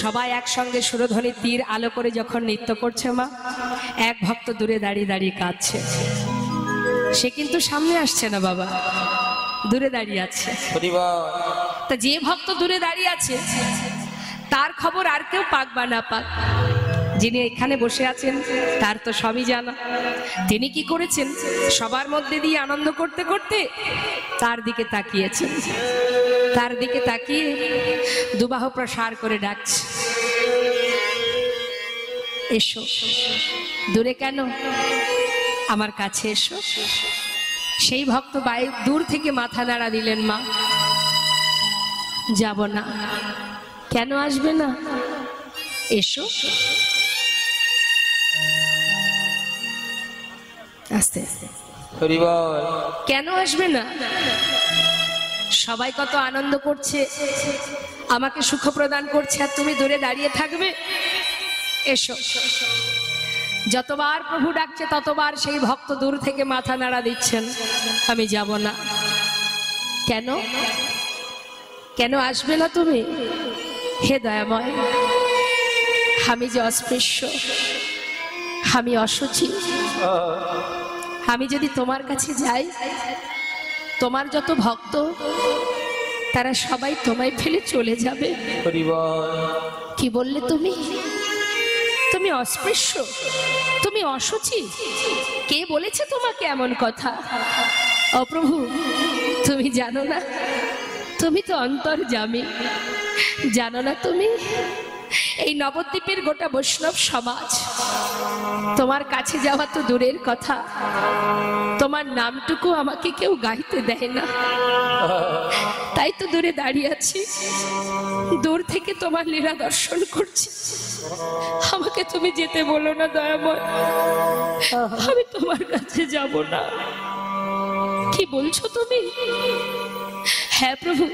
সবাই একসঙ্গে সুরধ্বনি তীর আলো করে যখন নৃত্য করছে মা, এক ভক্ত দূরে দাঁড়িয়ে দাঁড়িয়ে কাঁদছে। সে কিন্তু সামনে আসছে না বাবা, দূরে দাঁড়িয়ে আছে। তা যে ভক্ত দূরে দাঁড়িয়ে আছে তার খবর আর কেউ পাক বা না পাক, যিনি এখানে বসে আছেন তার তো সবই জানা। তিনি কি করেছেন, সবার মধ্যে দিয়ে আনন্দ করতে করতে তার দিকে তাকিয়েছেন। তার দিকে তাকিয়ে দুবাহু প্রসার করে ডাকছে, এসো। দূরে কেন, আমার কাছে এসো। সেই ভক্ত দূর থেকে মাথা নাড়া দিলেন, মা যাব না। কেন আসবে না, এসো। আস্তে আস্তে, কেন আসবে না? সবাই কত আনন্দ করছে, আমাকে সুখ প্রদান করছে, আর তুমি দূরে দাঁড়িয়ে থাকবে? এসো। যতবার প্রভু ডাকছে ততবার সেই ভক্ত দূর থেকে মাথা নাড়া দিচ্ছেন, আমি যাব না। কেন, কেন আসবে না তুমি? হে দয়াময়, আমি যে অস্পৃশ্য, আমি অসুচি, আমি যদি তোমার কাছে যাই, তোমার যত ভক্ত তারা সবাই তোমায় ফেলে চলে যাবে। কি বললে তুমি? তুমি অস্পৃশ্য, তুমি অসুচি? কে বলেছে তোমাকে এমন কথা? ও প্রভু, তুমি জানো না? তুমি তো অন্তর্যামী, জানো না তুমি? এই নবদ্বীপের গোটা বৈষ্ণব সমাজ তোমার কাছে যাওয়া তো দূরের কথা, তোমার নামটুকু আমাকে কেউ গাইতে দেয় না। তাই তো দূরে দাঁড়িয়ে আছি, দূর থেকে তোমার লীলা দর্শন করছি। আমাকে তুমি যেতে বলো না দয়াময়, আমি তোমার কাছে যাব না। কি বলছো তুমি? হ্যাঁ প্রভু,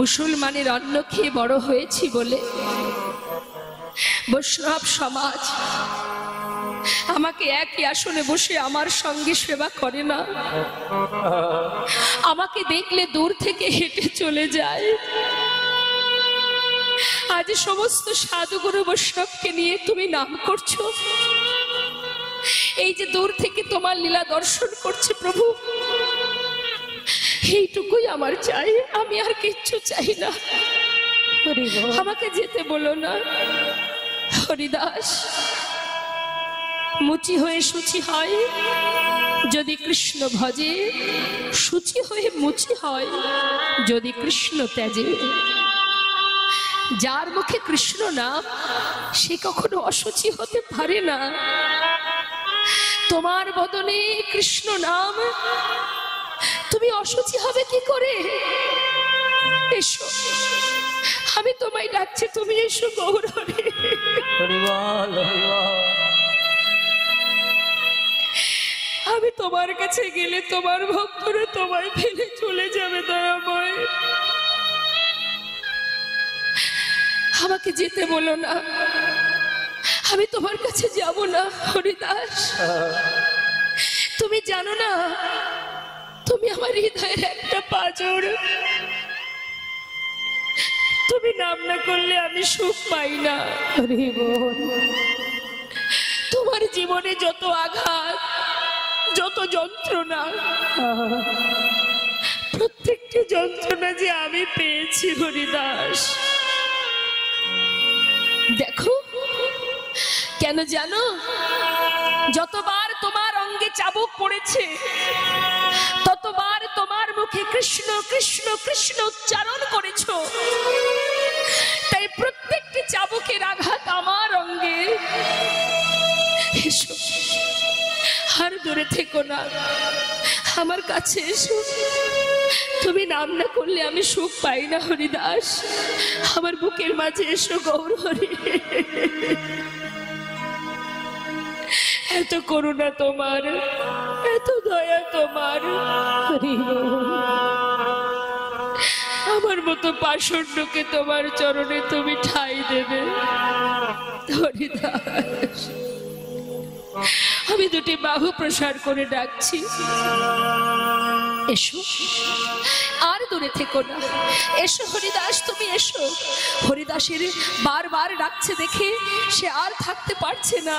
মুসলমানের অন্ন খেয়ে বড় হয়েছি বলে বৈষ্ণব সমাজ আমাকে একই আসনে বসে আমার সঙ্গে সেবা করে না, আমাকে দেখলে দূর থেকে হেঁটে চলে যায়। আজ সমস্ত সাধুগুরু বৈষ্ণবকে নিয়ে তুমি নাম করছো, এই যে দূর থেকে তোমার লীলা দর্শন করছে প্রভু, এইটুকুই আমার চাই, আমি আর কিচ্ছু চাই না। আমাকে যেতে বলো না। হরিদাস, মুচি হয়ে শুচি হয় যদি কৃষ্ণ ভজে, শুচি হয়ে মুচি হয় যদি কৃষ্ণ ত্যাজে। যার মুখে কৃষ্ণ নাম সে কখনো অশুচি হতে পারে না। তোমার বদনে কৃষ্ণ নাম, তুমি অশুচি হবে কি করে? এসো, আমি তোমায় ডাকছি, তুমি এসো গৌরহরি। আমি তোমার কাছে গেলে তোমার ভক্তরা তোমায় ফেলে চলে যাবে দয়াময়, আমাকে যেতে বলো না, আমি তোমার কাছে যাব না। হরিদাস, তুমি জানো না তুমি আমার হৃদয়ের একটা পাঁজর, তুমি নাম না করলে আমি সুখ পাই না। তোমার জীবনে যত আঘাত, যত যন্ত্রণা, প্রত্যেকটি যন্ত্রণা যে আমি পেয়েছি হরিদাস, দেখো কেন জানো? যতবার তোমার অঙ্গে চাবুক পড়েছে ততবার তোমার মুখে কৃষ্ণ কৃষ্ণ কৃষ্ণ উচ্চারণ করেছো, তাই প্রত্যেকটি চাবুকের আঘাত আমার অঙ্গে। এসো, আর দূরে থেকো না, আমার কাছে এসো। তুমি নাম না করলে আমি সুখ পাই না হরিদাস, আমার বুকের মাঝে এসো গৌরহরি। এত করুণা তোমার, এত দয়া তোমার, আমার মতো পাষণ্ডকে তোমার চরণে তুমি ঠাঁই দেবে হরিদাস। আমি দুটি বাহু প্রসার করে ডাকছি, এসো, আর দূরে থেকো না। এসো হরিদাস, তুমি এসো। এসো। হরিদাসের বারবার ডাকছে দেখে সে আর থাকতে পারছে না।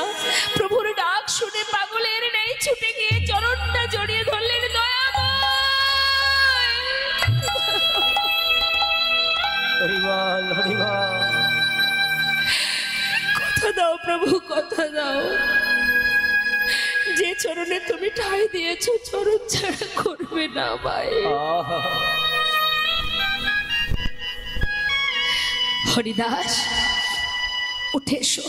প্রভুর ডাক শুনে পাগলের নেই ছুটে গিয়ে চরণটা জড়িয়ে ধরলেন। কথা দাও প্রভু, কথা দাও, যে চরণে তুমি ঠাঁই দিয়েছো চরণ ছাড়া করবে না ভাই। হরিদাস উঠে এসো,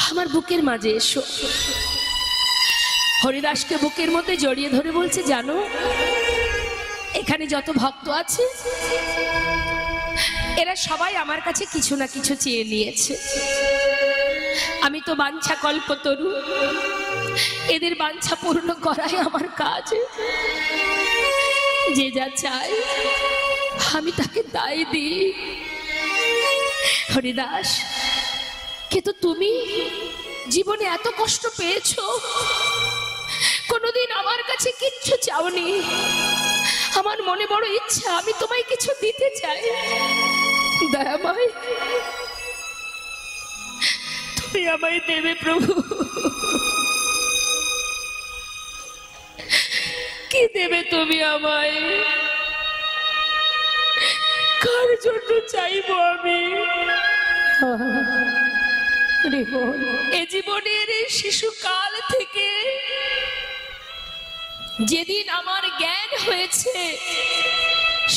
আমার বুকের মাঝে এসো। হরিদাসকে বুকের মধ্যে জড়িয়ে ধরে বলছে, জানো এখানে যত ভক্ত আছে এরা সবাই আমার কাছে কিছু না কিছু চেয়ে নিয়েছে। আমি তো বাঞ্ছা কল্পতরু, এদের বাঞ্ছা পূর্ণ করাই আমার কাজ। যে যা চায় আমি তাকে তাই দিই। হরিদাস, কিন্তু তুমি জীবনে এত কষ্ট পেয়েছো, কোনোদিন আমার কাছে কিচ্ছু চাওনি। আমার মনে বড় ইচ্ছা আমি তোমায় কিছু দিতে চাই। দয়াময়, তুমি আমায় দেবে প্রভু। কি দেবে তুমি আমায়? কার জন্য চাইবো আমি? এ জীবনের শিশুকাল থেকে যেদিন আমার জ্ঞান হয়েছে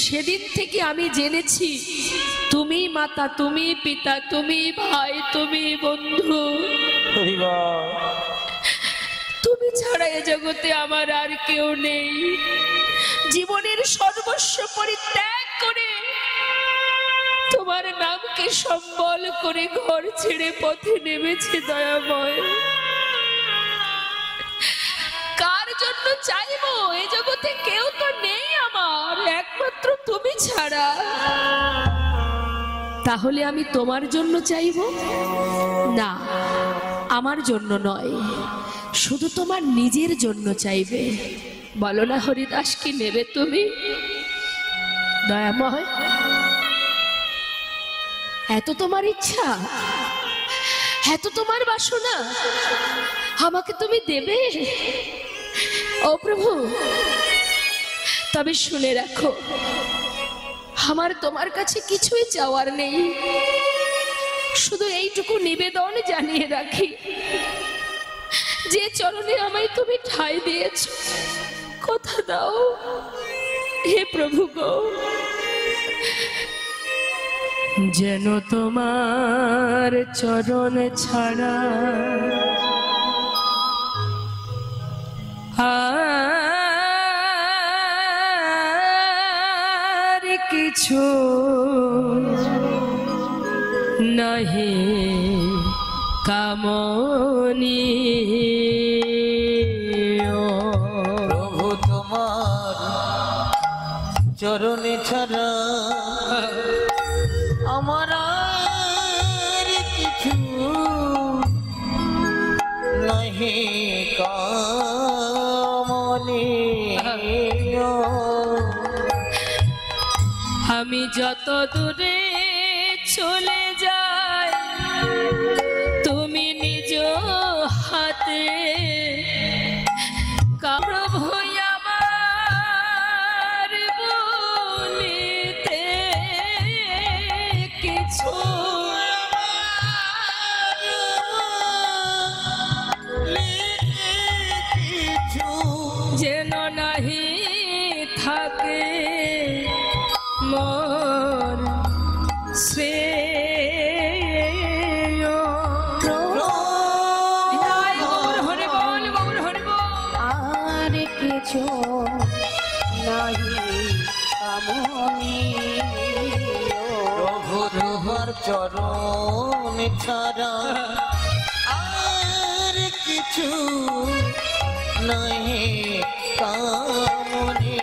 সেদিন থেকে আমি জেনেছি তুমি মাতা, তুমি পিতা, তুমি ভাই, তুমি বন্ধু। তুমি ছাড়া এ জগতে আমার আর কেউ নেই। জীবনের সর্বস্ব পরিত্যাগ করে তোমার নামকে সম্বল করে ঘর ছেড়ে পথে নেমেছে দয়াময়। কার জন্য চাইবো? এ জগতে কেউ তো নেই আমার, একমাত্র তুমি ছাড়া। তাহলে আমি তোমার জন্য চাইবো? না, আমার জন্য নয়, শুধু তোমার নিজের জন্য চাইবে। বলো না হরিদাস, কি নেবে তুমি? দয়াময়, এত তোমার ইচ্ছা, এত তোমার বাসনা, আমাকে তুমি দেবে? ও প্রভু, তবে শুনে রাখো, আমার তোমার কাছে কিছুই চাওয়ার নেই, শুধু এইটুকু নিবেদন জানিয়ে রাখি, যে চরণে আমায় তুমি ঠাঁই দিয়েছ, কথা দাও হে প্রভু গো, যেন তোমার চরণ ছাড়া আর কিছু নাহি কামনি। প্রভু তোমার চরণে ছাড়া আমার আর কিছু নাহি কামনি। আমি যত দূরে চলে যাই তুমি নিজ হাতে প্রভু আমার বলিতে কিছু যেন নাহি থাকে মোর শ্রেয়। আর কিছু নাহি কামনি। প্রভু তোমার চরণ ছাড়া আর কিছু নাহি কামনি।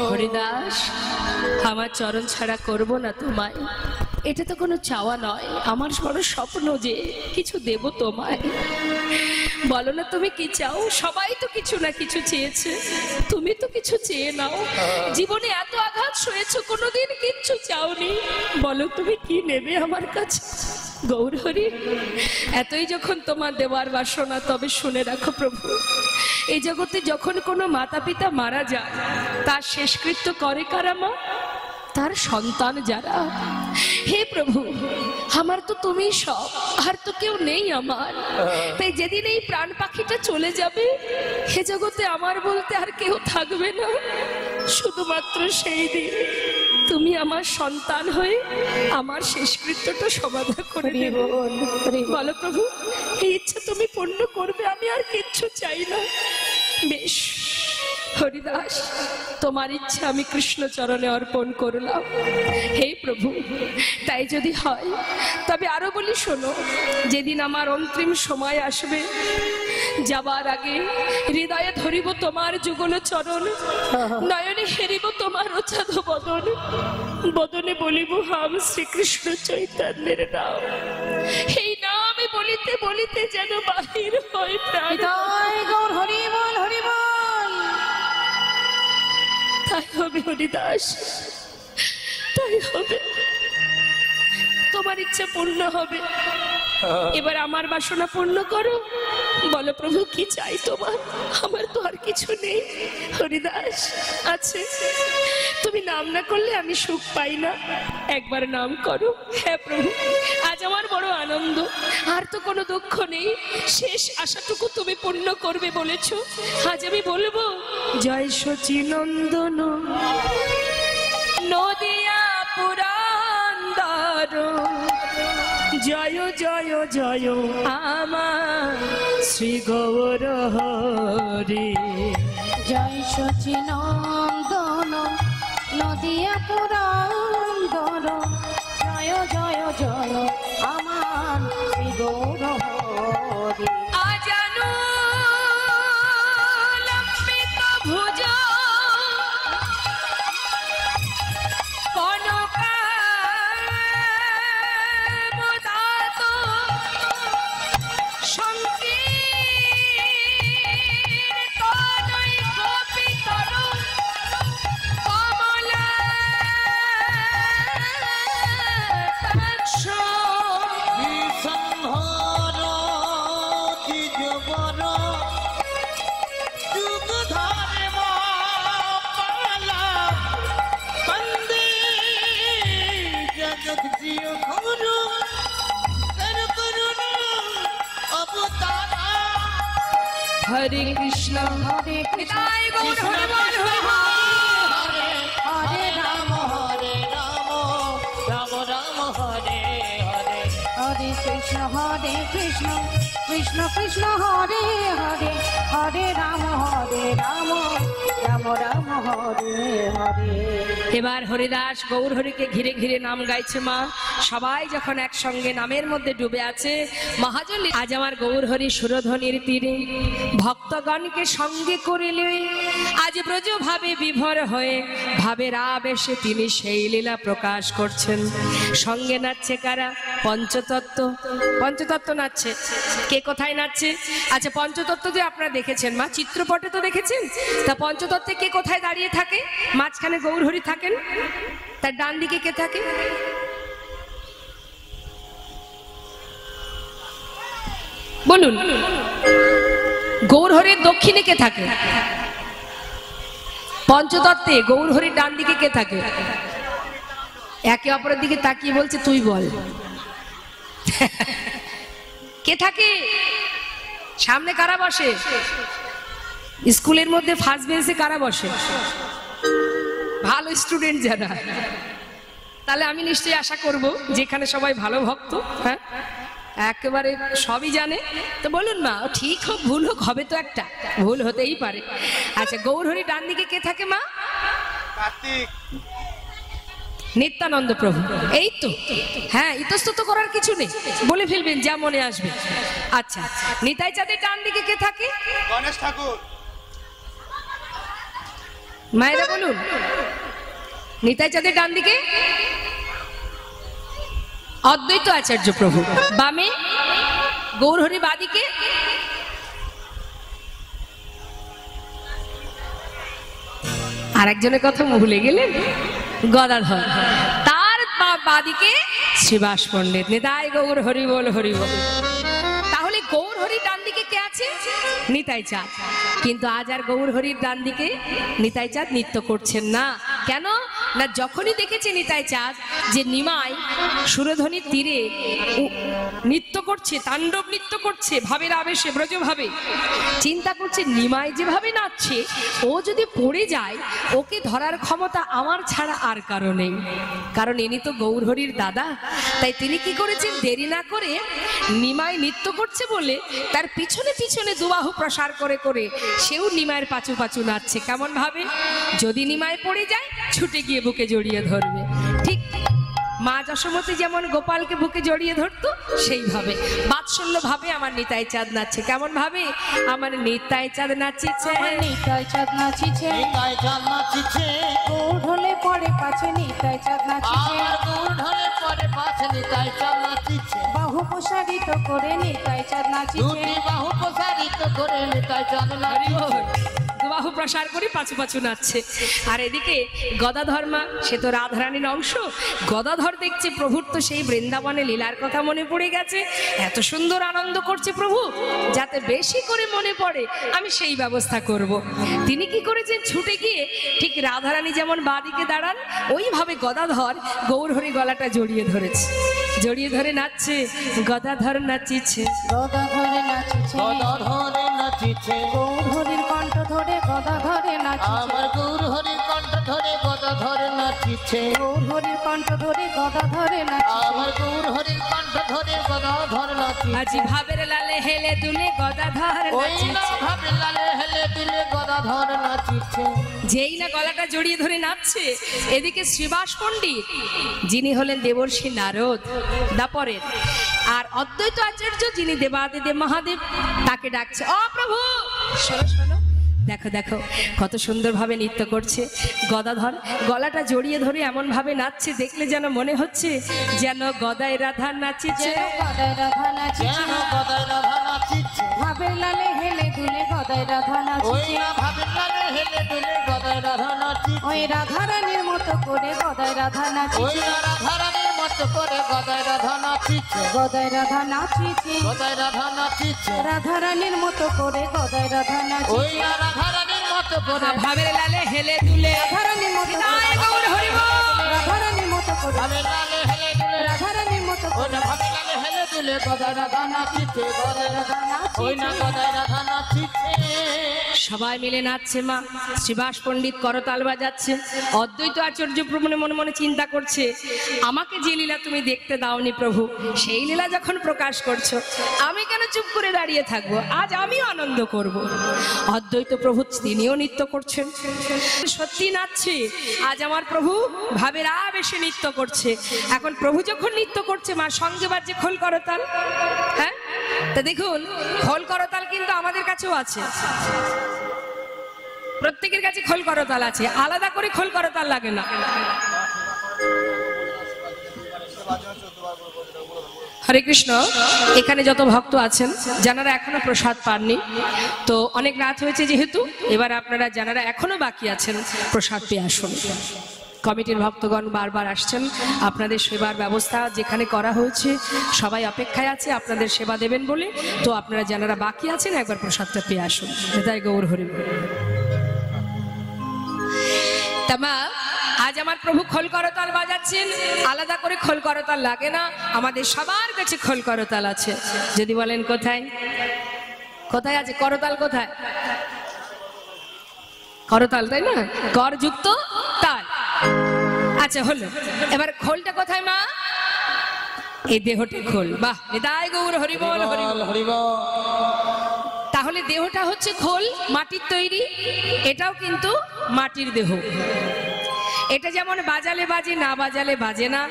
হরিদাস, আমার চরণ ছাড়া করব না তোমায়, এটা তো কোনো চাওয়া নয়, আমার বড় স্বপ্ন যে কিছু দেব তোমায়। বলো না তুমি কি চাও? সবাই তো কিছু না কিছু চেয়েছে, তুমি তো কিছু চেয়ে নাও। জীবনে এত আঘাত হয়েছো, কোনোদিন কিচ্ছু চাওনি, বলো তুমি কি নেবে আমার কাছে? গৌরহরি, এতই যখন তোমার দেওয়ার বাসনা, তবে শুনে রাখো প্রভু, এই জগতে যখন কোনো মাতা পিতা মারা যায়, তার শেষকৃত্য করে কারা মা? তার সন্তান যারা। হে প্রভু, আমার তো তুমি সব, আর তো কেউ নেই আমার। তাই যেদিন এই প্রাণ পাখিটা চলে যাবে, হে জগতে আমার বলতে আর কেউ থাকবে না। শুধুমাত্র সেই দিন তুমি আমার সন্তান হয়ে আমার শেষকৃত্যটা সমাধা করে দেবে। বলো প্রভু, এই ইচ্ছা তুমি পূর্ণ করবে, আমি আর কিচ্ছু চাই না। বেশ হরিদাস, তোমার ইচ্ছা আমি কৃষ্ণ চরণে অর্পণ করলাম। হে প্রভু, তাই যদি হয় তবে আরো বলি শোনো, যেদিন আমার অন্তিম সময় আসবে, যাবার আগে হৃদয়ে ধরিব তোমার যুগল চরণ, নয়নে হেরিব তোমার অচাদ বদন, বদনে বলিব হাম শ্রীকৃষ্ণ চৈতন্যের নাম। এই নামে বলিতে বলিতে যেন বাহির হয় প্রাণ। গৌর হরি বল, হরি বল। তাই হবে হরিদাস, তাই হবে, তোমার ইচ্ছা পূর্ণ হবে। এবার আমার বাসনা পূর্ণ করো। বলো প্রভু, কি চাই তোমার? আমার তো আর কিছু নেই হরিদাস। আছে, তুমি নাম না করলে আমি সুখ পাই না, একবার নাম করো। হ্যাঁ প্রভু, আজ আমার বড় আনন্দ, আর তো কোনো দুঃখ নেই, শেষ আশাটুকু তুমি পূর্ণ করবে বলেছো। আজ আমি বলবো, জয় সচিনন্দন নদিয়া পুরন্দর, জয় জয় জয় আমার শ্রী গৌর হরি। জয় সচিনন্দন নদিয়া পুরন্দর, জয় জয় জয় আমার শ্রী গৌর হরি। আজানু লম্বিত ভুজ কনকাবদাত সংকীর্তনৈ গোপিতর কমলাক্ষ। বিসংহার দ্বিজবর যুগধরে মালা, বন্দে জগৎপ্রিয় গুরু কর করুণা অবতার। হরে কৃষ্ণ হরে কৃষ্ণ নিতাই গৌর হরি বল, হরি বল। হরে রাম হরে রাম, রাম রাম হরে হরে। হরে কৃষ্ণ কৃষ্ণ কৃষ্ণ হরে হরে, হরে রাম রাম রাম হরে হরে। এবার হরিদাস গৌর হরিকে ঘিরে ঘিরে নাম গাইছে মা। সবাই যখন একসঙ্গে নামের মধ্যে ডুবে আছে, মহাজন আজ আমার গৌর হরি সুরধ্বনির তীরে ভক্তগণকে সঙ্গে করিলে, আজ ব্রজ ভাবে বিভোর হয়ে ভাবের আবেশে তিনি সেই লীলা প্রকাশ করছেন। সঙ্গে নাচছে কারা? পঞ্চতত্ত্ব। পঞ্চতত্ত্ব নাচছে। কে কোথায় নাচছে? আচ্ছা, পঞ্চতত্ত্ব যে আপনারা দেখেছেন মা, চিত্রপটে তো দেখেছেন। তা পঞ্চতত্ত্বে কে কোথায় দাঁড়িয়ে থাকে? মাঝখানে গৌর হরি থাকেন, তার ডান দিকে কে থাকে? বলুন। গৌর হরির দক্ষিণে কে থাকে? পঞ্চতত্ত্বে গৌর হরির ডান দিকে কে থাকে? একে অপরের দিকে তাকিয়ে বলছে তুই বল। কে থাকে? সামনে কারা বসে? স্কুলের মধ্যে ফার্স্ট বেঞ্চে কারা বসে? ভালো স্টুডেন্ট যারা। তাহলে আমি নিশ্চয়ই আশা করব যেখানে সবাই ভালো ভক্ত, হ্যাঁ একেবারে সবই জানে। তো বলুন মা, ঠিক হোক ভুল হোক, হবে তো একটা ভুল হতেই পারে। আচ্ছা, গৌর হরি ডান দিকে কে থাকে মা? কার্তিক, নিত্যানন্দ প্রভু। এই তো, হ্যাঁ, ইতস্তত করার কিছু নেই, বলে ফেলবেন যা মনে আসবে। আচ্ছা, নিতাই চাঁদের ডান দিকে কে থাকে? গণেশ ঠাকুর। মায়েরা বলুন, নিতাই চাঁদের ডান দিকে অদ্বৈত আচার্য প্রভু। বামে গৌরহরি, বাদিকে আর একজনের কথা ভুলে গেলেন। গদাধর, তার বাদিকে শ্রীবাস পণ্ডিত। নিতাই গৌর হরি বল, হরি বল। তাহলে গৌর হরির ডান দিকে কে আছে? নিতাই চাঁদ। কিন্তু আজ আর গৌর হরির ডান দিকে নিতাই চাঁদ নৃত্য করছেন না। কেন না, যখনই দেখেছে নিতাই চাঁদ যে নিমাই সুরধ্বনির তীরে নৃত্য করছে, তাণ্ডব নৃত্য করছে ভাবের আবেশে, ব্রজ ভাবে, চিন্তা করছে নিমাই যেভাবে নাচছে ও যদি পড়ে যায় ওকে ধরার ক্ষমতা আমার ছাড়া আর কারো নেই, কারণ ইনি তো গৌর হরির দাদা। তাই তিনি কি করেছেন, দেরি না করে নিমাই নৃত্য করছে বলে তার পিছনে পিছনে দুবাহু প্রসার করে করে সেও নিমায়ের পাচু পাচু নাচছে। কেমন ভাবে, যদি নিমাই পড়ে যায় ছুটে গিয়ে বুকে জড়িয়ে ধরবে। ঠিক মা যশোমতী যেমন গোপালকে বুকে জড়িয়ে ধরতো সেইভাবে বাৎসল্য ভাবে আমার নিতাই চাঁদ নাচছে। কেমন ভাবে, আমার নিতাই চাঁদ নাচিছে, নিতাই চাঁদ নাচিছে, নিতাই চাঁদ নাচিছে, গৌর ঢলে পরে পাছে নিতাই চাঁদ নাচিছে, আমার গৌর ঢলে পরে পাছে নিতাই চাঁদ নাচিছে, বাহু প্রসারিত করে নিতাই চাঁদ নাচিছে, দুটি বাহু প্রসারিত করে নিতাই চাঁদ নাচিছে, দুবাহু প্রসার করে পাচু পাচু নাচছে। আর এদিকে গদাধর মা, সে তো রাধারানীর অংশ, গদাধর দেখছে প্রভুর তো সেই বৃন্দাবনে লীলার কথা মনে পড়ে গেছে, এত সুন্দর আনন্দ করছে প্রভু, যাতে বেশি করে মনে পড়ে আমি সেই ব্যবস্থা করব। তিনি কি করেছেন, ছুটে গিয়ে ঠিক রাধারানী যেমন বাদিকে দাঁড়ান ওইভাবে গদাধর গৌরহরি গলাটা জড়িয়ে ধরেছে, জড়িয়ে ধরে নাচছে, গদাধর নাচিছে, গদাধরে নাচিছে, গদাধরে নাচিছে, গৌর হরির কণ্ঠ ধরে গদাধরে নাচিছে, আমার গৌর হরির কণ্ঠ ধরে গদাধরে নাচিছে, গৌর হরির কণ্ঠ ধরে গদাধরে নাচিছে, আমার গৌর হরির কণ্ঠ ধরে গদাধর নাচিছে, আজি ভাবের লালে হেলে দুলে গদাধর ওই না নাচিছে। ভাবে লালে হেলে দিলে গদাধর নাচিছে, যেই না গলাটা জড়িয়ে ধরে নাচছে, এদিকে শ্রীবাস পণ্ডিত যিনি হলেন দেবর্ষি নারদ দাপরের, আর অদ্বৈত আচার্য যিনি দেবাদিদেব মহাদেব তাকে ডাকছে, ও প্রভু শোনো শোনো, দেখো দেখো কত সুন্দরভাবে নৃত্য করছে গদাধর, গলাটা জড়িয়ে ধরে এমন ভাবে নাচছে, দেখলে যেন মনে হচ্ছে যেন গদাই রাধা নাচিছে, যেন গদাই রাধা নাচিছে, যেন গদাই রাধা নাচিছে, ভাবের লালে হেলে দুলে গদাই রাধা ওই নাচিছে, না ভাবে লালে হেলে দিলে গদাই রাধা নাচিছে, ওই রাধারানীর মতো করে গদাই রাধা ওই নাচিছে, না রাধারানীর মতো করে গদাই রাধা নাচিছে, গদাই রাধা নাচিছে, গদাই রাধা নাচিছে, রাধারানীর মতো করে গদাই রাধা ওই নাচিছে, না রাধারানীর মতো করে ভাবের লালে হেলে দুলে রাধারানীর মতো জয় গৌর হরি বল। রাধারানীর মতো করে ভাবে লালে হেলে দিলে, রাধারানীর মতো ওই করে না ভাবে লালে হেলে দিলে গদাই রাধা নাচিছে, গদাই রাধা ওই না নাচিছে, গদাই রাধা নাচিছে, সবাই মিলে নাচছে মা, শ্রীবাস পণ্ডিত করতাল বাজাচ্ছে, অদ্বৈত আচার্য মনে মনে মনে চিন্তা করছে, আমাকে যে লীলা তুমি দেখতে দাওনি প্রভু, সেই লীলা যখন প্রকাশ করছো আমি কেন চুপ করে দাঁড়িয়ে থাকবো, আজ আমিও আনন্দ করব। অদ্বৈত প্রভু তিনিও নৃত্য করছেন, সত্যি নাচছে, আজ আমার প্রভু ভাবের আবেশে নৃত্য করছে। এখন প্রভু যখন নৃত্য করছে মা সঙ্গে বাজছে খোল করতাল, হ্যাঁ, তা দেখুন খোল করতাল কিন্তু আমাদের কাছেও আছে, প্রত্যেকের কাছে খোল করতাল আছে, আলাদা করে খোল করতাল লাগে না। হরে কৃষ্ণ। এখানে যত ভক্ত আছেন যারা এখনো প্রসাদ পাননি, তো অনেক রাত হয়েছে যেহেতু, এবার আপনারা যারা এখনো বাকি আছেন প্রসাদ পেয়ে আসুন। কমিটির ভক্তগণ বারবার আসছেন, আপনাদের সেবার ব্যবস্থা যেখানে করা হয়েছে সবাই অপেক্ষায় আছে আপনাদের সেবা দেবেন বলে, তো আপনারা যারা বাকি আছেন একবার প্রসাদটা পেয়ে আসুন। তাই গৌর হরি বল। তামা আজ আমার প্রভু খোল করতাল বাজাচ্ছেন, আলাদা করে খোল করতাল লাগে না, আমাদের সবার কাছে খোল করতাল আছে। যদি বলেন কোথায় কোথায় আছে করতাল, কোথায় করতাল, তাই না, কর যুক্ত তাল। আচ্ছা হলো, এবার খোলটা কোথায় মা, এই দেহটা খোল। বাহ, নিতাই গৌর হরি বল, হরি বল, হরি বল। তাহলে দেহটা হচ্ছে খোল, মাটির তৈরি, এটাও কিন্তু মাটির দেহ। এটা যেমন বাজালে বাজে, না বাজালে বাজে না,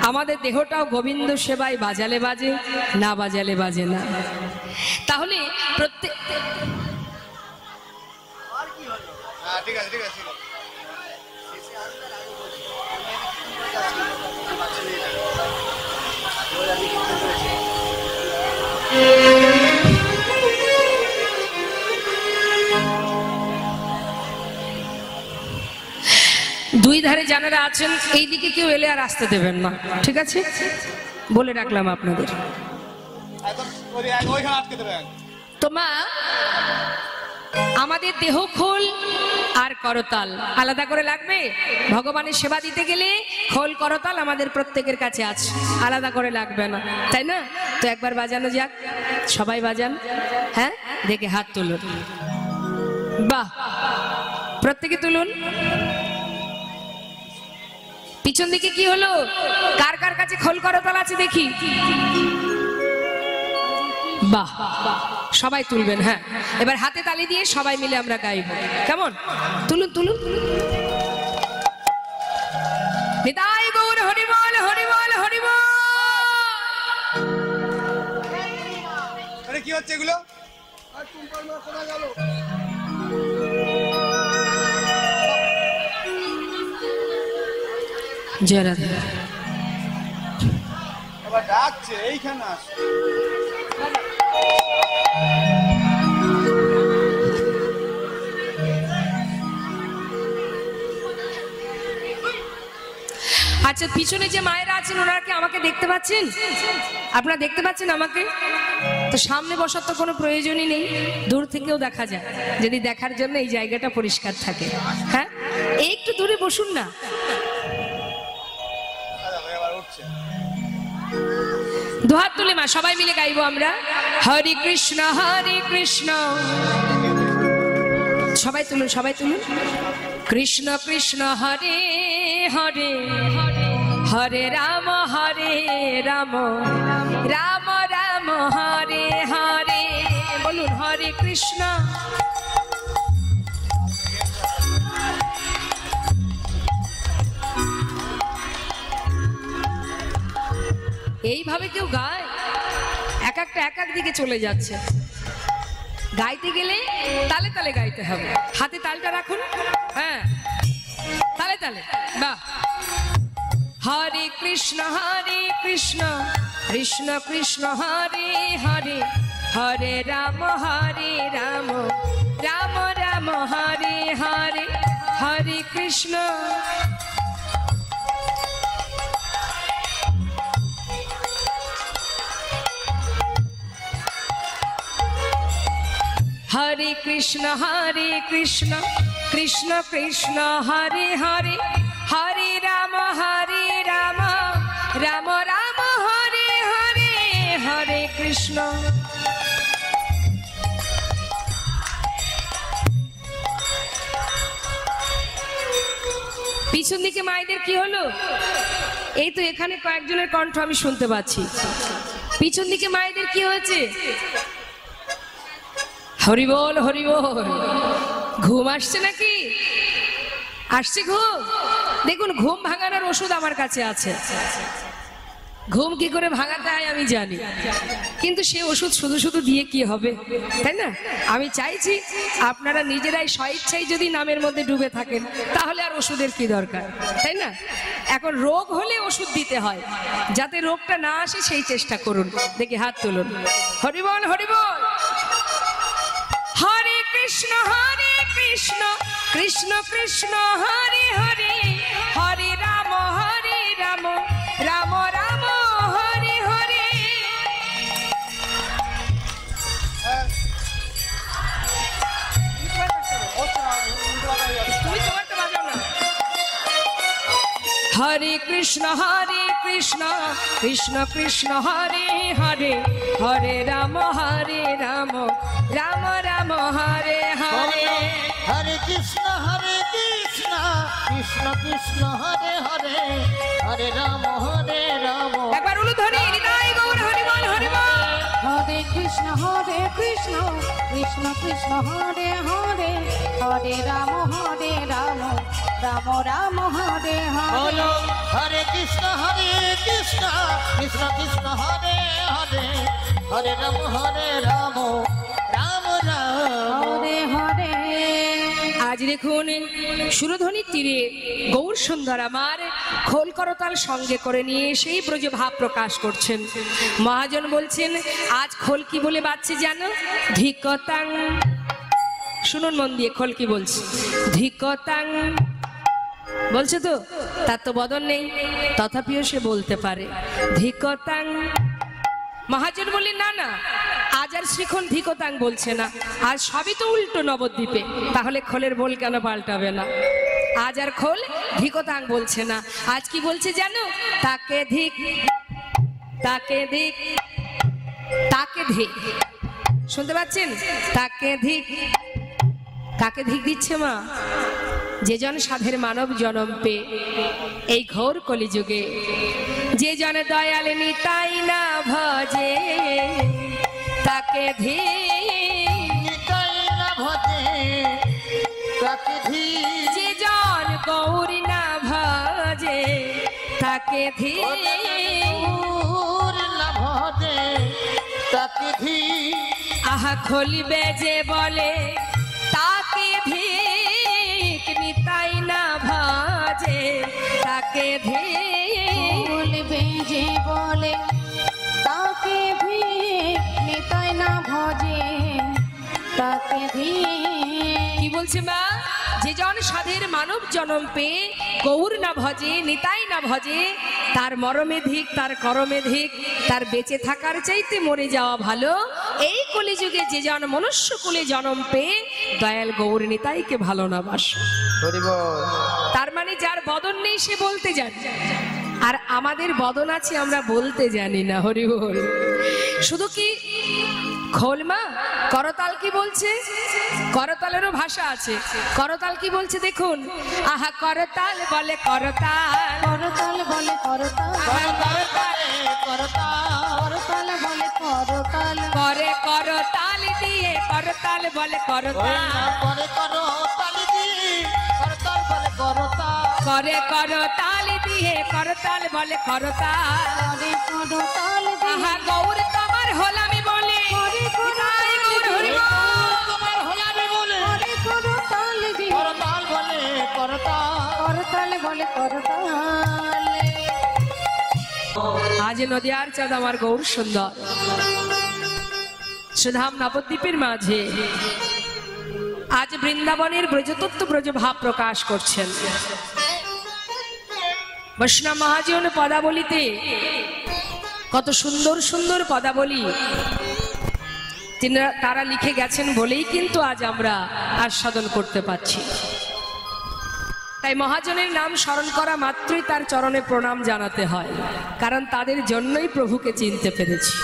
আমাদের দেহটাও গোবিন্দ সেবায় বাজালে বাজে, না বাজালে বাজে না। তাহলে প্রত্যেক ঠিক আছে ঠিক আছে। দুই ধারে যারা আছেন এই দিকে কেউ এলে আর আসতে দেবেন না, ঠিক আছে? বলে রাখলাম আপনাদের। তো মা, আমাদের দেহ খোল আর করতাল আলাদা করে লাগবে। ভগবানের সেবা দিতে গেলে খোল করতাল আমাদের প্রত্যেকের কাছে আছে, আলাদা করে লাগবে না, তাই না? তো একবার বাজানো যাক, সবাই বাজান। হ্যাঁ, দেখে হাত তুলুন। বাহ, প্রত্যেকে তুলুন। পিছন দিকে কি হলো? কার কার কাছে খোল করতাল আছে দেখি? বাহ, সবাই তুলবেন। হ্যাঁ, এবার হাতে তালি দিয়ে সবাই মিলে আমরা গাইব, কেমন? তুলুন তুলুন। নিতাই গৌর হরি বল, হরি বল, হরি বল। আরে কি হচ্ছে এগুলো? জয় রাধা। আবার ডাকছে, এইখানে আসো। আচ্ছা, পিছনে যে মায়েরা আছেন ওনারা কি আমাকে দেখতে পাচ্ছেন? আপনারা দেখতে পাচ্ছেন আমাকে? তো সামনে বসার তো কোনো প্রয়োজনই নেই, দূর থেকেও দেখা যায়, যদি দেখার জন্য এই জায়গাটা পরিষ্কার থাকে। হ্যাঁ, একটু দূরে বসুন না। দুহাত তুলে মা সবাই মিলে গাইবো আমরা, হরে কৃষ্ণ হরে কৃষ্ণ। সবাই তুলুন, সবাই তুলুন। কৃষ্ণ কৃষ্ণ হরে হরে, হরে রাম রাম, রাম রাম হরে হরে। বলুন হরে কৃষ্ণ। এইভাবে কেউ গায়? এক একটা এক এক দিকে চলে যাচ্ছে। গাইতে গেলে তালে তালে গাইতে হবে। হাতে তালটা রাখুন। হ্যাঁ, তালে তালে। বাহ। হরে কৃষ্ণ কৃষ্ণ কৃষ্ণ হরে হরে, হরে রাম রাম, রাম রাম হরে হরে। হরে কৃষ্ণ। হরে কৃষ্ণ কৃষ্ণ কৃষ্ণ হরে হরে, হরে রাম রাম, রাম রাম হরে হরে। হরে কৃষ্ণ। পিছন দিকে মায়েদের কি হলো? এই তো এখানে কয়েকজনের কণ্ঠ আমি শুনতে পাচ্ছি। পিছন দিকে মায়েদের কি হয়েছে? হরি বল, হরি বল। ঘুম আসছে নাকি? আসছে ঘুম? দেখুন, ঘুম ভাঙানোর ওষুধ আমার কাছে আছে। ঘুম কি করে ভাঙাতে হয় আমি জানি, কিন্তু সে ওষুধ শুধু শুধু দিয়ে কি হবে, তাই না? আমি চাইছি আপনারা নিজেরাই স্বইচ্ছায় যদি নামের মধ্যে ডুবে থাকেন তাহলে আর ওষুধের কি দরকার, তাই না? এখন রোগ হলে ওষুধ দিতে হয়, যাতে রোগটা না আসে সেই চেষ্টা করুন। দেখি হাত তুলুন। হরি বল, হরি বল। হরে কৃষ্ণ কৃষ্ণ কৃষ্ণ হরে হরে, হরে রাম রাম, রাম রাম হরে হরে। তুমি তোমারটা বাজাও না। হরে কৃষ্ণ কৃষ্ণ কৃষ্ণ হরে হরে, হরে রাম রাম, রাম রাম হরে হরে। হরে কৃষ্ণ কৃষ্ণ কৃষ্ণ হরে হরে, হরে রাম রাম। একবার উলুধ্বনি, নিতাই গৌর হরি বল, হরি বল। হরে কৃষ্ণ কৃষ্ণ কৃষ্ণ হরে হরে, হরে রাম রাম, রাম রাম হরে হরে। হরে কৃষ্ণ কৃষ্ণ কৃষ্ণ হরে হরে, হরে রাম রাম, রাম রাম হরে হরে। আজ দেখুন সুরধ্বনির তীরে গৌর সুন্দর আমার খোল করতাল সঙ্গে করে নিয়ে সেই ব্রজ ভাব প্রকাশ করছেন। মহাজন বলছেন আজ খোল কি বলে বাজছে জানো? ধিকতাং। শুনুন মন দিয়ে, খোল কি বলছে? ধিকতাং বলছে তো, তার তো বদন নেই, তথাপিও সে বলতে পারে ধিকতাং। মহাজন বললেন না না, আজ আর শ্রীখন ধিকতাং বলছে না, আজ সবই তো উল্টো নবদ্বীপে, তাহলে খোলের বল কেন পাল্টাবে না? আজ আর খোল ধিকতাং বলছে না, আজ কি বলছে জানো? তাকে ধিক, তাকে ধিক, তাকে ধিক। শুনতে পাচ্ছেন? তাকে ধিক। কাকে ধিক দিচ্ছে মা? যে জন সাধের মানব জনম পে এই ঘোর কলিযুগে, যে জন দয়াল নিতাই না ভজে, তাকে ধিক, নিতাই না ভজে, তাকে ধিক। যে জন গৌরী না ভজে, তাকে ধিক, গৌর না ভজে, তাকে ধিক। আহা খলিবে যে বলে তাকে ধিক, নিতাই না ভজে, তাকে ধিক। বলবে যে বলে তাকে ভিক, নিতাই না ভজে, তাকে ভিক। কি বলছে মা? যে জন সাধের মানব জনম পেয়ে গৌর না ভজে, নিতাই না ভজে, তার মরমে ধিক, তার করমে ধিক, তার বেঁচে থাকার চাইতে মরে যাওয়া ভালো। এই কলিযুগে যে জন মনুষ্য কুলে জনম পেয়ে দয়াল গৌর নিতাইকে ভালো না বাসে, তার মানে যার বদন নেই সে বলতে জানে, আর আমাদের বদন আছে আমরা বলতে জানি না। হরি বল। শুধু কি খোল মা? করতাল কি বলছে? করতালেরও ভাষা আছে। করতাল কি বলছে দেখুন, আহা করতাল বলে করতাল, করতাল বলে করতাল, করতাল করতাল বলে করতাল, করে করতাল দিয়ে করতাল বলে করতাল, করে করতাল দিয়ে করতাল বলে করতাল, করে করতাল দিয়ে করতাল বলে করতাল। করে করতাল আহা দিয়ে গৌর তোমার হলামি বলে, নিতাই গৌর হরি বল। তোমার হলামি বলে করে করতাল দিয়ে করতাল বলে করতাল। করতাল বলে করতাল। আজ নদিয়ার চাঁদ আমার গৌর সুন্দর সুধাম নবদ্বীপের মাঝে আজ বৃন্দাবনের ব্রজতত্ত্ব ব্রজ ভাব প্রকাশ করছেন। বৈষ্ণব মহাজন পদাবলিতে কত সুন্দর সুন্দর পদাবলী তারা লিখে গেছেন বলেই কিন্তু আজ আমরা আস্বাদন করতে পারছি। তাই মহাজনের নাম স্মরণ করা মাত্রই তার চরণে প্রণাম জানাতে হয়, কারণ তাদের জন্যই প্রভুকে চিনতে পেরেছি।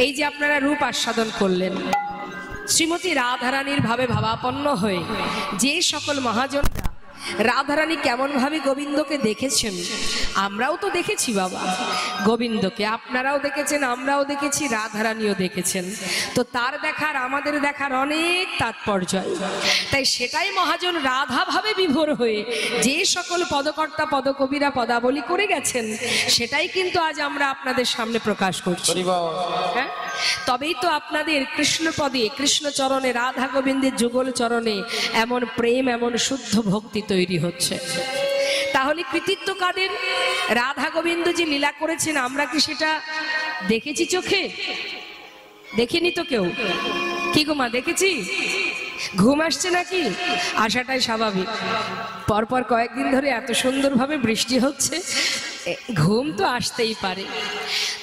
এই যে আপনারা রূপ আস্বাদন করলেন, শ্রীমতী রাধারানীর ভাবে ভাবাপন্ন হয়ে যে সকল মহাজনরা রাধারানী কেমন ভাবে গোবিন্দকে দেখেছেন, আমরাও তো দেখেছি বাবা গোবিন্দকে, আপনারাও দেখেছেন, আমরাও দেখেছি, রাধারানীও দেখেছেন। তো তার দেখার আমাদের দেখার অনেক তাৎপর্য, তাই সেটাই মহাজন রাধা ভাবে বিভোর হয়ে যে সকল পদকর্তা পদকবিরা পদাবলী করে গেছেন, সেটাই কিন্তু আজ আমরা আপনাদের সামনে প্রকাশ করছি। হ্যাঁ, তবেই তো আপনাদের কৃষ্ণ পদে, কৃষ্ণ চরণে, রাধা গোবিন্দের যুগল চরণে এমন প্রেম, এমন শুদ্ধ ভক্তি তৈরি হচ্ছে। তাহলে কৃতিত্ব কাদের? রাধা গোবিন্দ যে লীলা করেছেন আমরা কি সেটা দেখেছি চোখে? দেখিনি তো কেউ। কি গো মা, দেখেছি? ঘুম আসছে নাকি? আসাটাই স্বাভাবিক, পরপর কয়েকদিন ধরে এত সুন্দরভাবে বৃষ্টি হচ্ছে, ঘুম তো আসতেই পারে।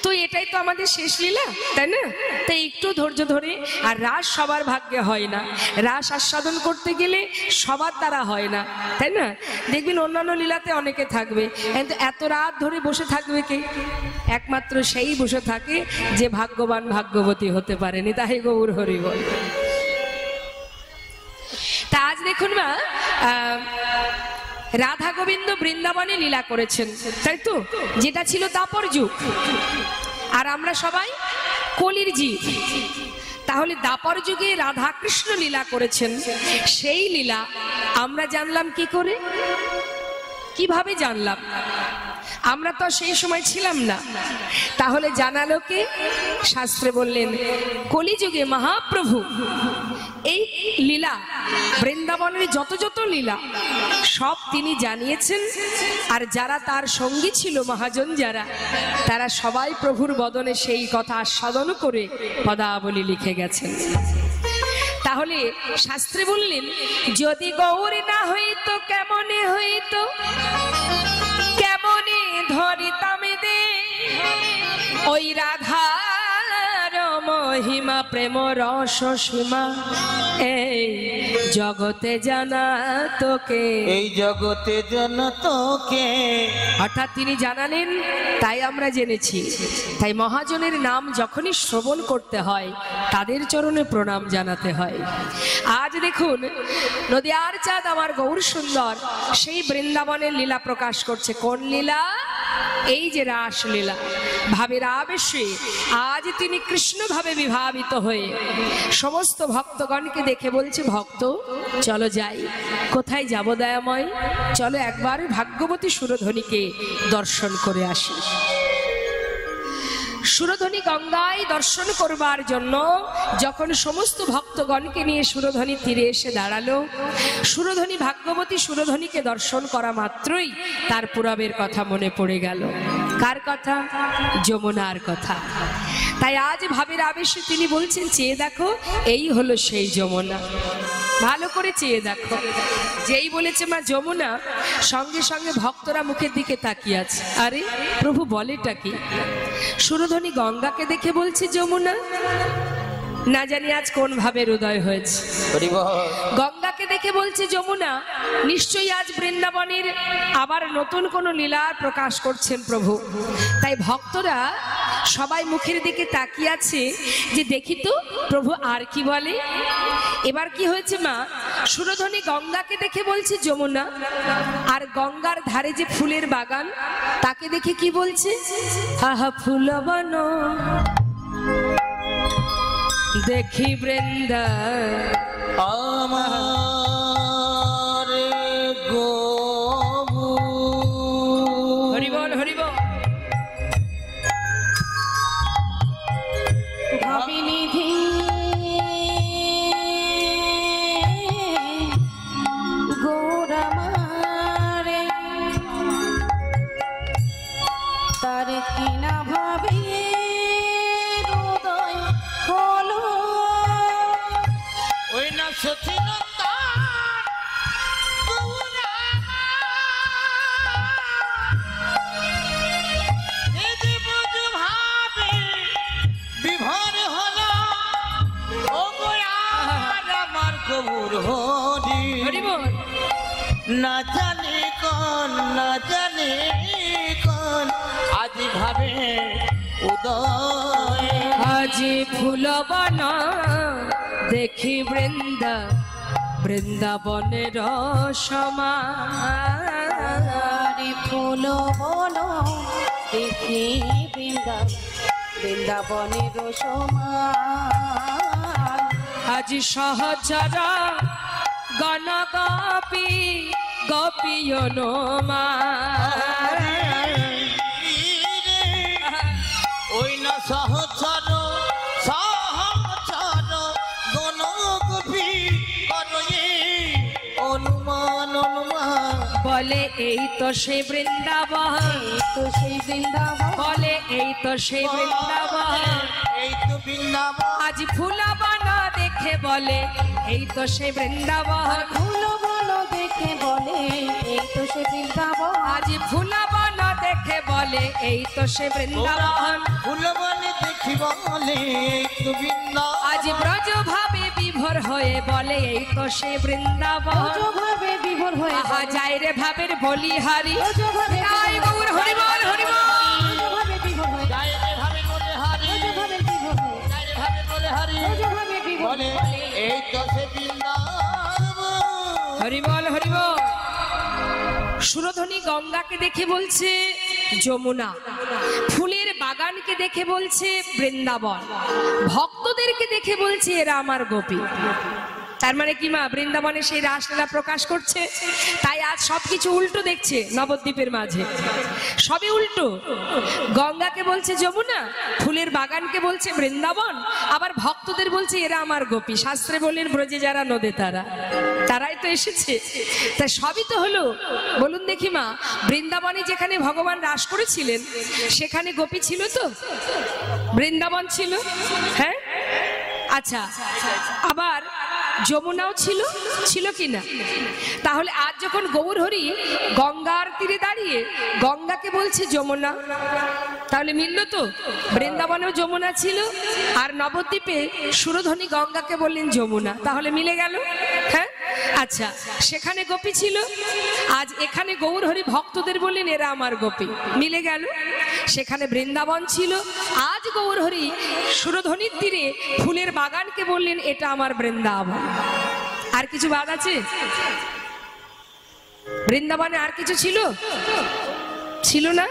তো এটাই তো আমাদের শেষ লীলা, তাই না? তাই একটু ধৈর্য ধরে, আর রাস সবার ভাগ্যে হয় না, রাস আস্বাদন করতে গেলে সবার দ্বারা হয় না, তাই না? দেখবেন অন্যান্য লীলাতে অনেকে থাকবে, কিন্তু এত রাত ধরে বসে থাকবে কে? একমাত্র সেই বসে থাকে যে ভাগ্যবান, ভাগ্যবতী হতে পারেনি। তাই গৌর হরি বল। তা আজ দেখুন মা, রাধা গোবিন্দ বৃন্দাবনে লীলা করেছেন, তাই তো? যেটা ছিল দাপর যুগ, আর আমরা সবাই কলির জীব। তাহলে দাপর যুগে রাধা কৃষ্ণ লীলা করেছেন, সেই লীলা আমরা জানলাম কি করে? কিভাবে জানলাম? আমরা তো সেই সময় ছিলাম না, তাহলে জানালো কে? শাস্ত্রে বললেন কলিযুগে মহাপ্রভু এই লীলা, বৃন্দাবনের যত যত লীলা সব তিনি জানিয়েছেন, আর যারা তার সঙ্গী ছিল মহাজন যারা, তারা সবাই প্রভুর বদনে সেই কথা আস্বাদন করে পদাবলী লিখে গেছেন। তাহলে শাস্ত্রে বললেন, যদি গৌর না হইতো কেমনে হইতো, কেমনে ধরিতাম দে ওই রাধার মহিমা প্রেম রস সীমা এই জগতে জানা তোকে, এই জগতে জানা তোকে। অর্থাৎ তিনি জানালেন, তাই আমরা জেনেছি। তাই মহাজনের নাম যখনই শ্রবণ করতে হয় তাদের চরণে প্রণাম জানাতে হয়। আজ দেখুন নদিয়ার চাঁদ আমার গৌর সুন্দর সেই বৃন্দাবনের লীলা প্রকাশ করছে। কোন লীলা? এই যে রাস লীলা। ভাবের আবেশে আজ তিনি কৃষ্ণ ভাবে বিভাবিত হয়ে সমস্ত ভক্তগণকে দেখে বলছে, ভক্ত চলো যাই। কোথায় যাব দয়াময়? চলো একবার ভাগ্যবতী সুরধ্বনিকে দর্শন করে আসি। সুরধ্বনি গঙ্গায় দর্শন করবার জন্য যখন সমস্ত ভক্তগণকে নিয়ে সুরধ্বনি তীরে এসে দাঁড়ালো, সুরধ্বনি ভাগ্যবতী সুরধ্বনিকে দর্শন করা মাত্রই তার পুরবের কথা মনে পড়ে গেল। কার কথা? যমুনার কথা। তাই আজ ভাবের আবেশে তিনি বলছেন, চেয়ে দেখো এই হলো সেই যমুনা। ভালো করে চেয়ে দেখো। যেই বলেছে মা যমুনা, সঙ্গে সঙ্গে ভক্তরা মুখের দিকে তাকিয়ে আছে। আরে প্রভু বলেটা কি? সুরধ্বনি গঙ্গাকে দেখে বলছে যমুনা। না জানি আজ কোন ভাবে হৃদয় হয়েছে। গঙ্গাকে দেখে বলছে যমুনা। নিশ্চয়ই আজ বৃন্দাবনের আবার নতুন কোন লীলা প্রকাশ করছেন প্রভু। তাই ভক্তরা সবাই মুখের দিকে তাকিয়ে আছে যে দেখি তো প্রভু আর কি বলে। এবার কি হয়েছে মা? সুরধ্বনি গঙ্গাকে দেখে বলছে যমুনা, আর গঙ্গার ধারে যে ফুলের বাগান তাকে দেখে কি বলছে? হাহা ফুলবন দেখি বৃন্দা আমার গবু। হরিবল হরিবল। ভাবিনিধি গৌরমারে তার কিনা ভাবে হৃদয় হলো ওই না সচিনতা গৌরা যদি বুঝু ভাবে বিভোর হলো ও গোয়ার আমার কবুর হরি। হরিবল। না জানি কোন, না জানি কোন আজ ভাবে উদয়। আজি ফুলবন দেখি বৃন্দা বৃন্দাবনের সমারি ফুল বলো দেখি বৃন্দাবনের সমান। আজি সহচরা গণ গোপী গোপীয়নমা ওই না সহচর সহচর গণ গোপী করয়ে অনুমান অনুমান। বলে এই তো সেই বৃন্দাবন, তো সেই বৃন্দাবন, বলে এই তো সেই বৃন্দাবন। এই তো বৃন্দাবন। আজ ফুলবন দেখে বলে এই তো সেই বৃন্দাবন। ফুল বলো দেখে বলে এই তো সে বৃন্দাবন। আজ ফুলবন দেখে বলে এই তো সে বৃন্দাবন। ফুল বলে দেখি বলে এই তো বৃন্দাবন। আজ ব্রজ ভাবে বিভোর হয়ে বলে এই তো সে বৃন্দাবন। ভাবে বিভোর হয়ে আহা যায় রে ভাবের বলিহারি। ভাবে তাই গৌর হরিবল হরিবল। ভাবে বিভোর হয়ে যাই রে ভাবে বলে হারি, ভাবে বিভোর হয়ে যাই রে ভাবে বলে হারি ভাবে বিভোর বলে এই তো সে বৃন্দাবন। হরিবল হরিবল। সুরধ্বনি গঙ্গাকে দেখে বলছে যমুনা, ফুলের বাগানকে দেখে বলছে বৃন্দাবন, ভক্তদেরকে দেখে বলছে এরা আমার গোপী। তার মানে কি মা? বৃন্দাবনে সেই রাসলীলা প্রকাশ করছে। তাই আজ সবকিছু উল্টো দেখছে নবদ্বীপের মাঝে, সবই উল্টো। গঙ্গাকে বলছে যমুনা, ফুলের বাগানকে বলছে বৃন্দাবন, আবার ভক্তদের বলছে এরা আমার গোপী। শাস্ত্রে বলেন ব্রজে যারা নদে তারা, তারাই তো এসেছে। তাই সবই তো হলো। বলুন দেখি মা, বৃন্দাবনে যেখানে ভগবান রাস করেছিলেন সেখানে গোপী ছিল তো? বৃন্দাবন ছিল, হ্যাঁ? আচ্ছা, আবার যমুনাও ছিল, ছিল কিনা? তাহলে আজ যখন গৌরহরি গঙ্গার তীরে দাঁড়িয়ে গঙ্গাকে বলছে যমুনা, তাহলে মিলল তো? বৃন্দাবনেও যমুনা ছিল, আর নবদ্বীপে সুরধ্বনি গঙ্গাকে বললেন যমুনা, তাহলে মিলে গেল। হ্যাঁ, আচ্ছা, সেখানে গোপী ছিল, আজ এখানে গৌরহরি ভক্তদের বললেন এরা আমার গোপী, মিলে গেল। সেখানে বৃন্দাবন ছিল, আজ গৌরহরি সুরধ্বনির তীরে ফুলের বাগানকে বললেন এটা আমার বৃন্দাবন। আর কিছু বাদ আছে? বৃন্দাবনে আর কিছু ছিল? ছিল না?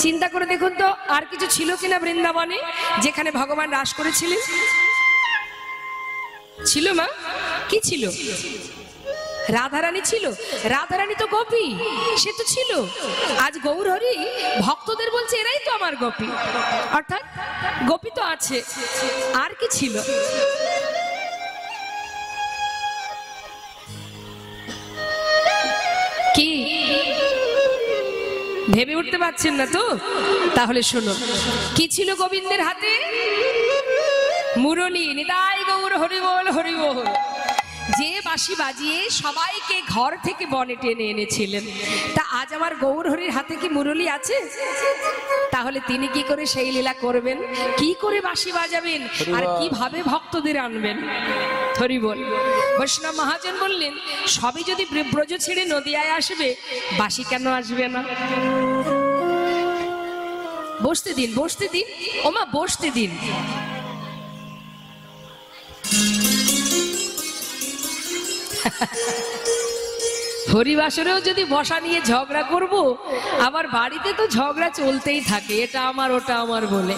চিন্তা করে দেখুন তো, আর কিছু ছিল কিনা বৃন্দাবনে যেখানে ভগবান রাস করেছিলেন? ছিল মা? কি ছিল? রাধারানী ছিল। রাধারানী তো গোপী, সে তো ছিল। আজ গৌরহরি ভক্তদের বলছে এরাই তো আমার গোপী, অর্থাৎ গোপী তো আছে, আর কি ছিল? কি ভেবে উঠতে পারছেন না তো? তাহলে শোনো, কি ছিল গোবিন্দের হাতে? মুরলী। নিতাই গৌর হরি বল, হরি বল। যে বাঁশি বাজিয়ে সবাইকে ঘর থেকে বনে টেনে এনেছিলেন, তা আজ আমার গৌরহরির হাতে কি মুরলী আছে? তাহলে তিনি কি করে সেই লীলা করবেন, কি করে বাঁশি বাজাবেন, আর কিভাবে ভক্তদের আনবেন? হরি বল। বৈষ্ণব মহাজন বললেন সবই যদি ব্রজ ছেড়ে নদিয়ায় আসবে, বাঁশি কেন আসবে না? বসতে দিন, বসতে দিন, ওমা বসতে দিন। হরিবাসরেও যদি বসা নিয়ে ঝগড়া করব, আবার বাড়িতে তো ঝগড়া চলতেই থাকে, এটা আমার ওটা আমার বলে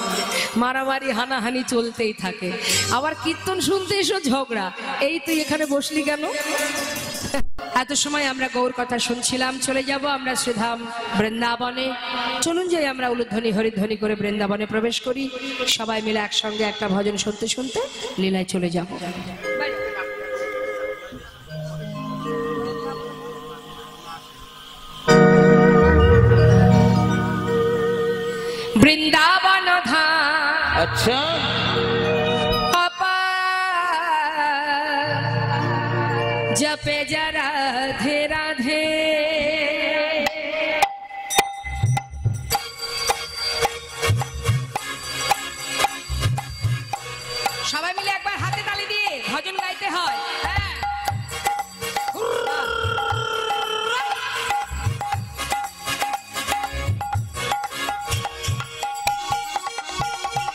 মারামারি হানাহানি চলতেই থাকে। আবার কীর্তন শুনতে এসো ঝগড়া, এই তুই এখানে বসলি কেন? এত সময় আমরা গৌর কথা শুনছিলাম, চলে যাব আমরা শ্রীধাম বৃন্দাবনে। চলুন যাই আমরা উলুধ্বনি হরিধ্বনি করে বৃন্দাবনে প্রবেশ করি, সবাই মিলে একসঙ্গে একটা ভজন শুনতে শুনতে লীলায় চলে যাব। বৃন্দাবন ধাম, আচ্ছা, জপে যা রাধে রাধে। সবাই মিলে একবার হাতে তালি দিয়ে ভজন গাইতে হয়।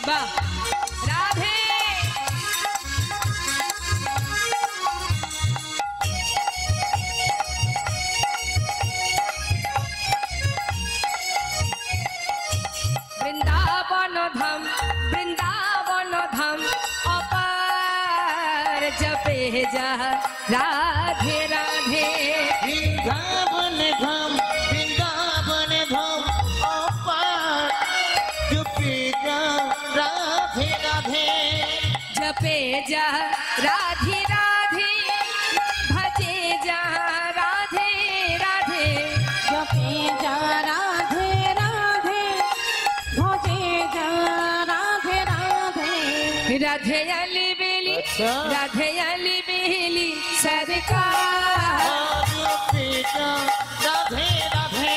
বাহ, রাধে। বৃন্দাবন ধাম, বৃন্দাবন ধাম অপার, জপে যা রাধে রাধে। বৃন্দাবন ধাম, বৃন্দাবন ধাম অপার, জপে যা রাধে রাধে। জপে যা রাধে রাধে, ভজে যা রাধে রাধে। জপে যা রাধে রাধে, ভজে যা রাধে রাধে। রাধে আলি বেলি, আচ্ছা। রাধে আলি বেলি সরকার। জপে যা রাধে রাধে,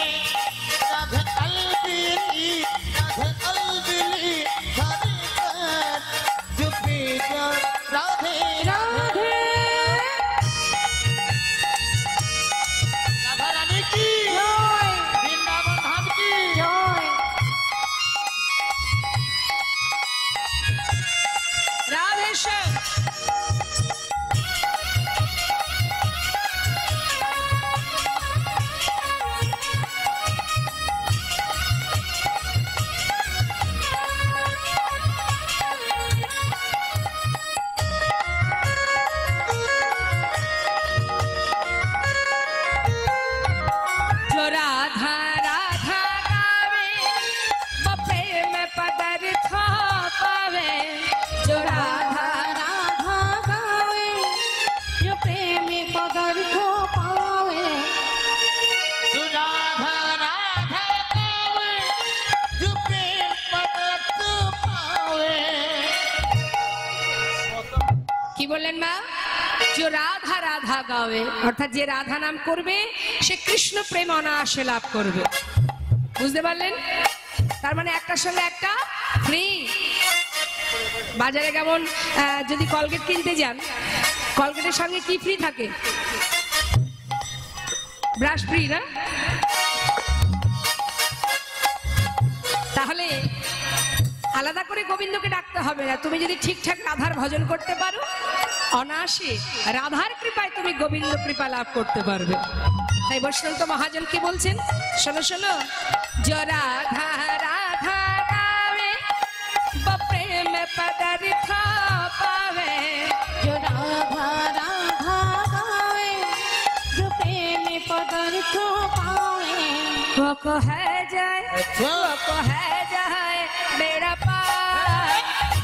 রাধে কলবিলি, রাধে কলবিলি সরকার। জপে যা রাধে রাধে। রাধা রানী কি জয়, বৃন্দাবন ধাম কি জয়। রাধে শ্যাম। जो राधा राधा गावे, वो प्रेम पदार्थ पावे। जो राधा राधा गावे, जो प्रेमी पदार्थ पावे। तू राधा राधा गावे, जो प्रेम पदार्थ पावे। কি বললেন মা? जो राधा राधा गावे অর্থাৎ যে রাধা নাম করবে সে কৃষ্ণ প্রেম অনায়াসে লাভ করবে। বুঝতে পারলেন? তার মানে একটার সঙ্গে একটা ফ্রি। বাজারে কেমন যদি কলগেট কিনতে যান, কলগেটের সঙ্গে কি ফ্রি থাকে? ব্রাশ ফ্রি না? তাহলে আলাদা করে গোবিন্দকে ডাকতে হবে না। তুমি যদি ঠিকঠাক রাধার ভজন করতে পারো, অনায়াসে রাধার কৃপায় তুমি গোবিন্দ কৃপা লাভ করতে পারবে। তাই বৈষ্ণব মহাজন কি বলছেন? শোনো শোনো, जो राधा राधा गावे वो प्रेम पदार्थ पावे, जो राधा राधा गावे जो प्रेम पदार्थ पावे, वो को है जाए वो को है जाए मेरा पार,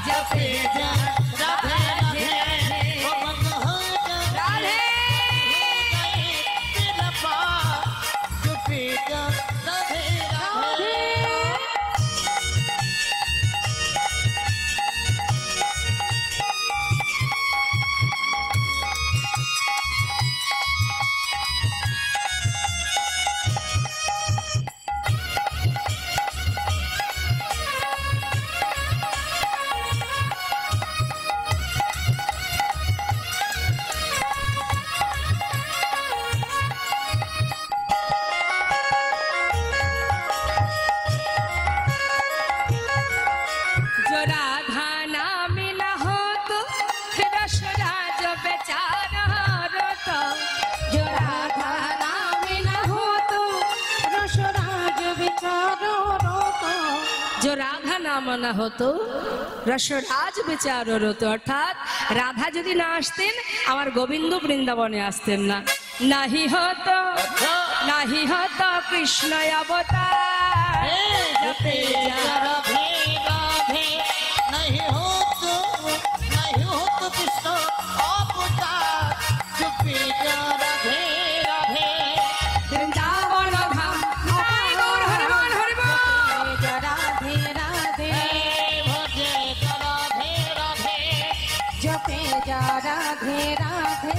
जपे जा राधे राधे राधे तेरा पार जो पीता राधे राधे। जो राधा नाम न हो तो रसराज बेचारा रोता, जो राधा नाम न हो तो रसराज बेचारो रोता, जो राधा नाम না হতো রসরাজ বেচারো রতো। অর্থাৎ রাধা যদি না আসতেন আমার গোবিন্দ বৃন্দাবনে আসতেন না। নাহি হতো নাহি হতো কৃষ্ণ অবতার, जपे जा राधे राधे नहीं हो तो कृष्ण अवतार, जपे जा राधे राधे। বৃন্দাবন ধাম জয় গৌর হরিবল হরিবল। जो राधे राधे भजे जा राधे राधे जपे जा राधे राधे।